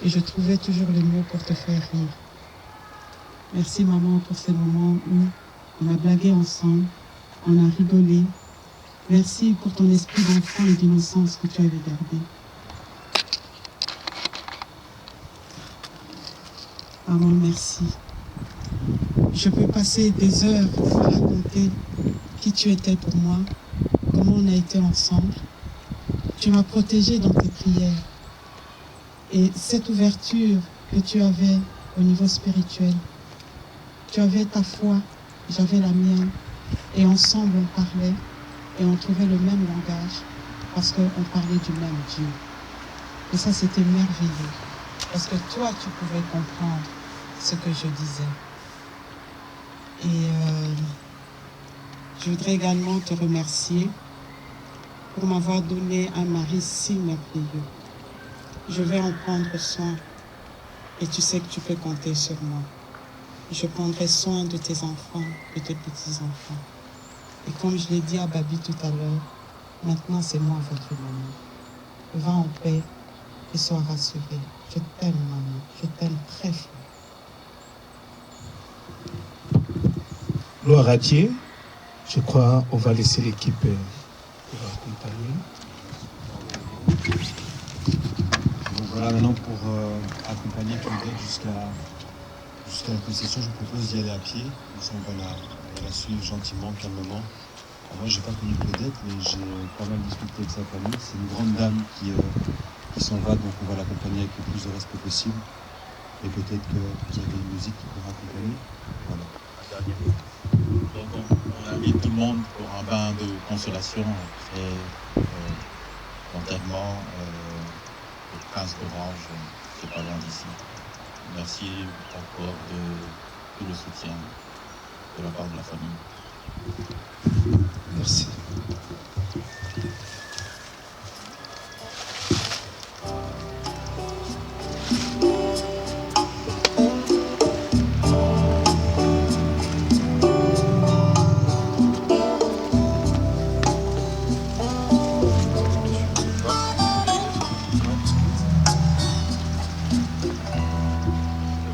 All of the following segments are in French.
et je trouvais toujours les mots pour te faire rire. Merci maman pour ces moments où on a blagué ensemble, on a rigolé. Merci pour ton esprit d'enfant et d'innocence que tu avais gardé. Maman, merci. Je peux passer des heures à raconter qui tu étais pour moi, comment on a été ensemble. Tu m'as protégée dans tes prières. Et cette ouverture que tu avais au niveau spirituel, tu avais ta foi, j'avais la mienne. Et ensemble, on parlait et on trouvait le même langage parce qu'on parlait du même Dieu. Et ça, c'était merveilleux. Parce que toi, tu pouvais comprendre ce que je disais. Et je voudrais également te remercier pour m'avoir donné un mari si merveilleux. Je vais en prendre soin et tu sais que tu peux compter sur moi. Je prendrai soin de tes enfants, de tes petits-enfants. Et comme je l'ai dit à Babi tout à l'heure, maintenant c'est moi votre maman. Va en paix et sois rassurée. Je t'aime maman, je t'aime très fort. Gloire à Dieu. Je crois qu'on va laisser l'équipe pour accompagner. Donc voilà, maintenant pour accompagner Claudette jusqu'à la concession, je vous propose d'y aller à pied. Comme ça, on va la suivre gentiment, calmement. Alors moi, j'ai pas connu Claudette, mais j'ai pas mal discuté avec sa famille. C'est une grande dame qui s'en va, donc on va l'accompagner avec le plus de respect possible. Et peut-être qu'il y avait une musique qui pourra accompagner. Voilà. Donc on invite tout le monde pour un bain de consolation après l'enterrement au Prince d'Orange, c'est pas loin d'ici. Merci encore de tout le soutien de la part de la famille. Merci.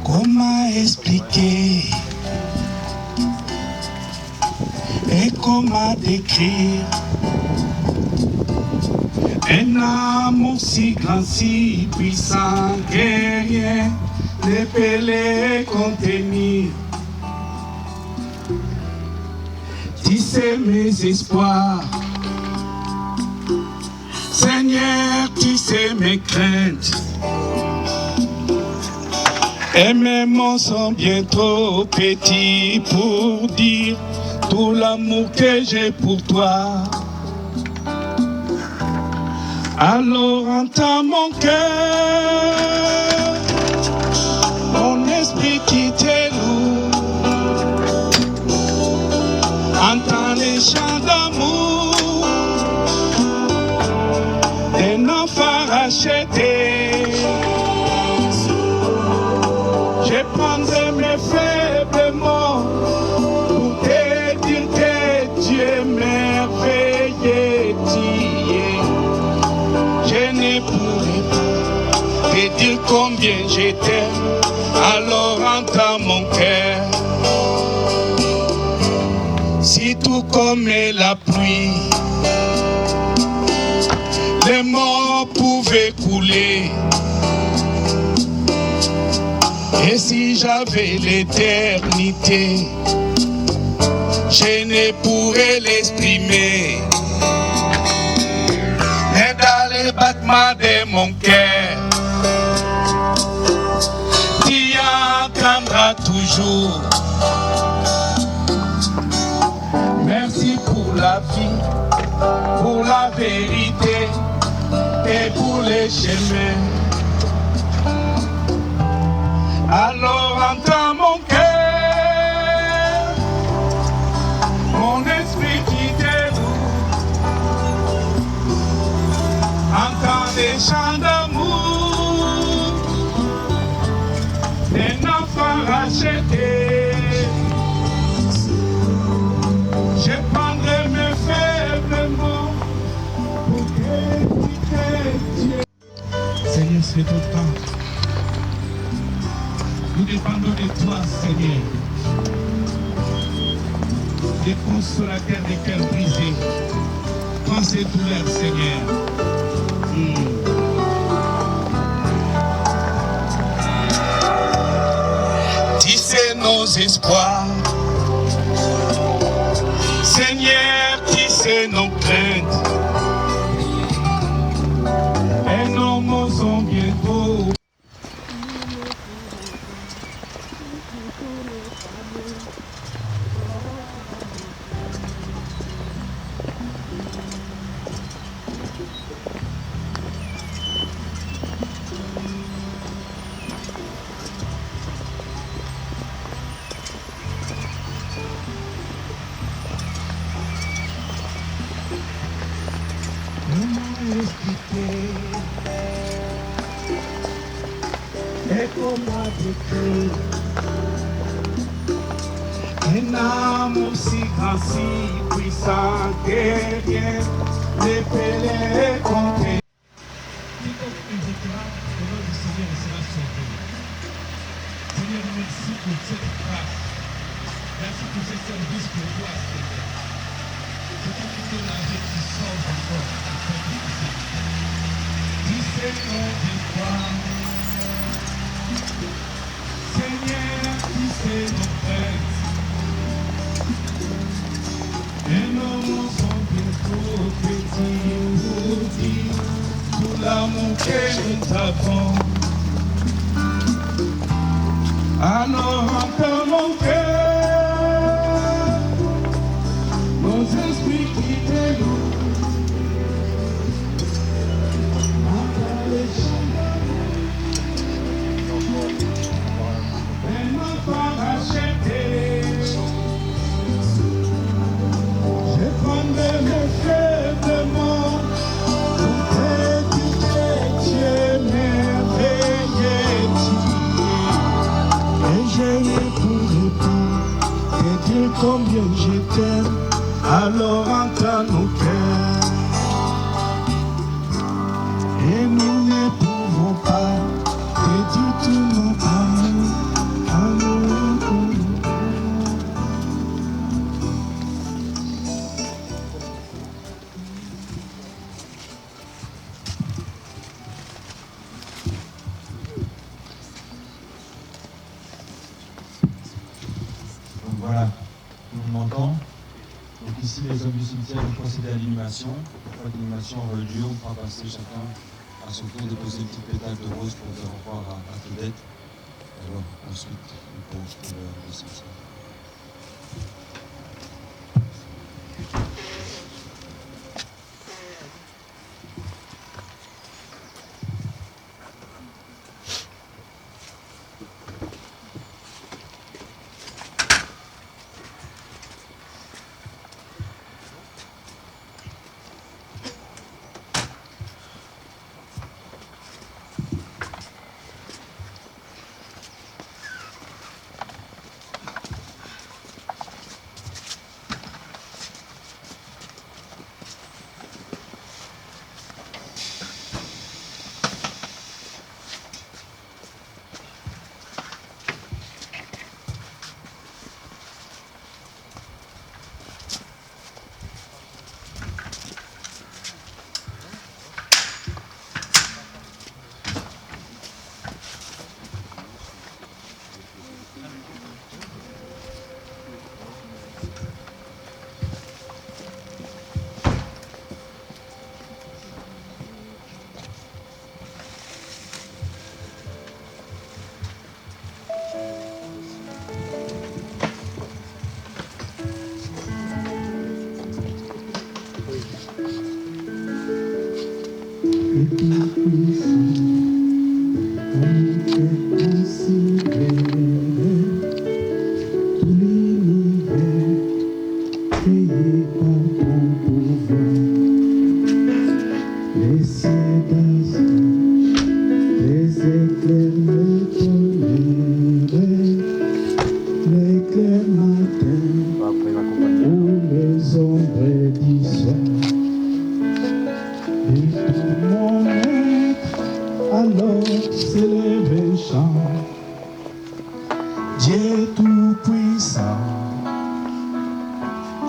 Comment expliquer et comment décrire un amour si grand, si puissant que rien ne peut les contenir. Tu sais mes espoirs, Seigneur, tu sais mes craintes. Et mes mots sont bien trop petits pour dire tout l'amour que j'ai pour toi. Alors entends mon cœur, mon esprit qui t'est lourd. Entends les chants d'amour d'un enfant racheté. Je prendrai mes faibles mots pour te dire que tu es merveilleux, tu es. Je ne pourrai pas te dire combien je t'aime, alors entends mon cœur. Si tout comme la pluie, les mots pouvaient couler. Et si j'avais l'éternité, je ne pourrais l'exprimer. Mais dans les battements de mon cœur, tu entendras toujours. Merci pour la vie, pour la vérité et pour les chemins. Alors entends mon cœur, mon esprit qui t'éloue. Entends des chants d'amour, d'un enfant racheté. Je prendrai mes faibles mots pour critiquer Dieu. Seigneur, c'est ton temps. dépendons de toi, Seigneur. Les consolateurs des cœurs brisés. Prends ces douleurs, Seigneur. Tissez nos espoirs. Seigneur, tissez nos craintes. Et nos mots sont bientôt. Et comment décrire un amour si grand, si puissant, derrière les pélés comptés. Quiconque invoquera le nom du Seigneur sera sauvé. Seigneur, merci pour cette grâce. Merci pour ce service pour toi, Seigneur. C'est toi qui donnes la vie qui sauve encore. Dis nos espoirs. Seigneur, tu sais nos craintes. Et nos mots sont bientôt petits, tout l'amour que nous avons. Alors entends mon cœur, nos esprits qui t'élouent. Entends les chants. Je prendrai mes faiblement pour te dire tu es merveilleux. Et je ne pourrai pas te dire combien je t'aime, alors entends nos cœurs. Et nous ne pouvons pas te dire tout mon amour. Donc voilà, nous demandons. Donc ici, les hommes du cimetière vont procéder à l'inhumation. Une fois que l'inhumation aura eu lieu, on pourra passer chacun à son tour déposer une petite pétale de rose pour dire au revoir à Claudette. Alors ensuite, on pose pour le cimetière.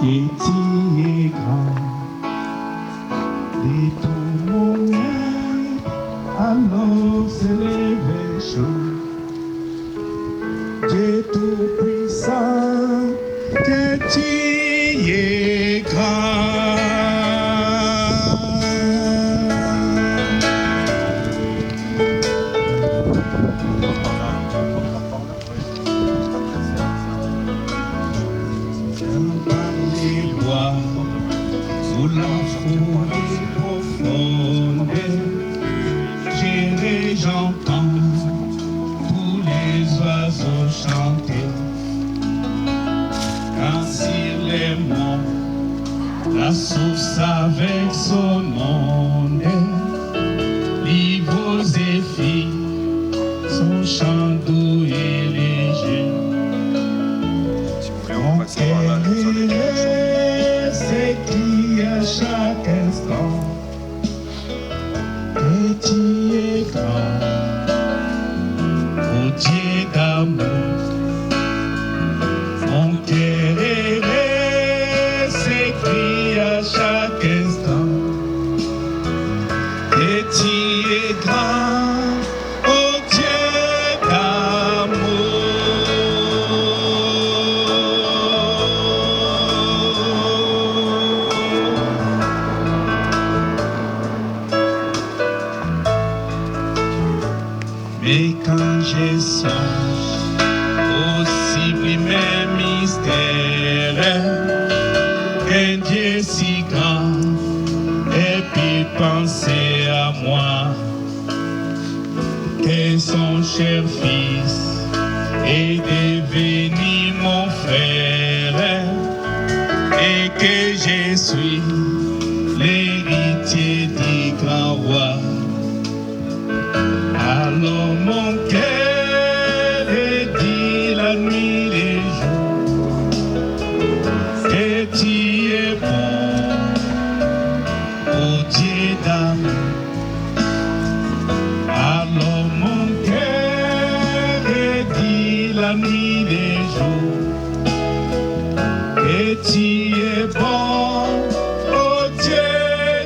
Petit et grand, et tout mon monde, alors s'élève chaud. Dieu tout-puissant, que tu es grand. Par les bois, sous la forêt profonde, j'irai, j'entends tous les oiseaux chanter. Quand sur les monts, la source avec son onde, livres et filles, son chant doux et léger. Mon cœur s'écrie à chaque instant, petit et grand, ô Dieu d'amour. Mon cœur s'écrie à chaque instant, petit et grand, ô Dieu d'amour. Mais quand je songe au sublime mystère qu'un Dieu si grand ait pu penser à moi, que son cher fils est devenu mon frère et que je suis l'héritier du grand roi. Alors mon cœur dit la nuit et jour que tu es bon, ô Dieu d'amour. Alors mon cœur dit la nuit et jour que tu es bon, ô Dieu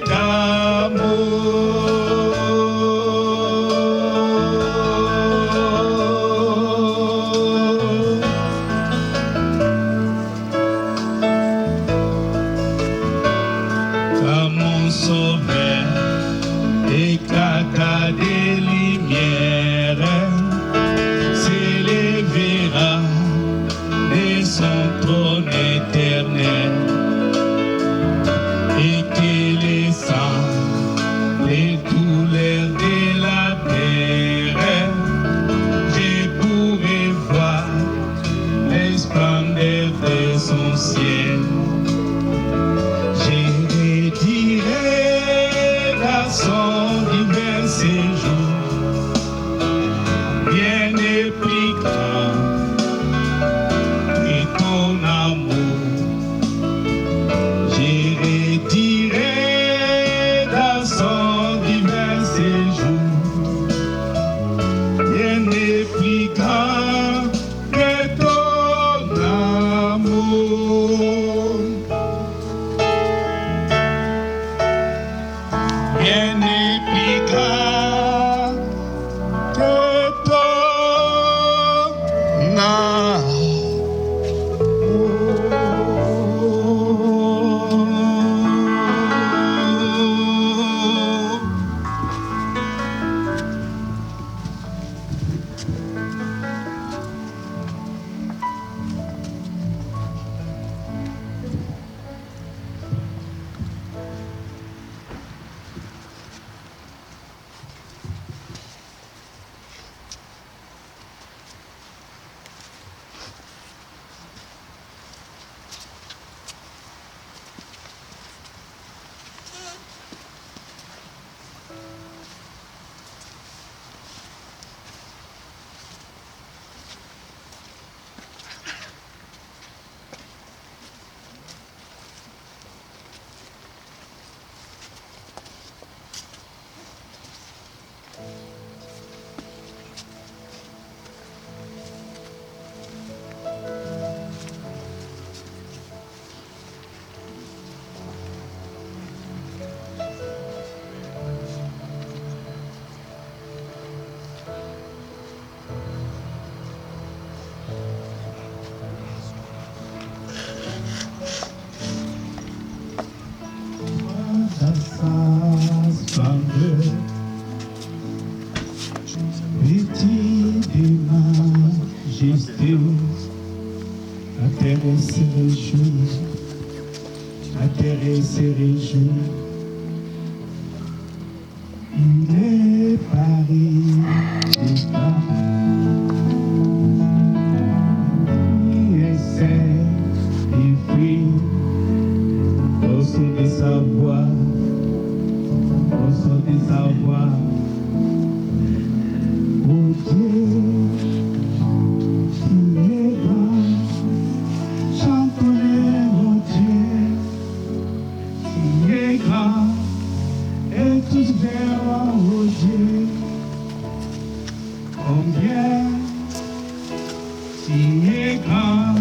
d'amour. Sauveur, éclata des lumières, s'élèvera de son trône éternel, et que les sangs, les douleurs de la terre, je pourrai voir les splendeurs de son ciel. Son divin séjour, bien et plus grand, et ton amour, j'irai tirer dans son divin séjour, bien et plus grand que ton amour. terre se réjouit, la terre se réjouit. Il est Paris, il essaie, il fuit, au son de sa voix, au son de sa voix. Oh Dieu, il est grand, chantons-le, mon Dieu, il est grand, et tous verront, oh Dieu, combien il est grand.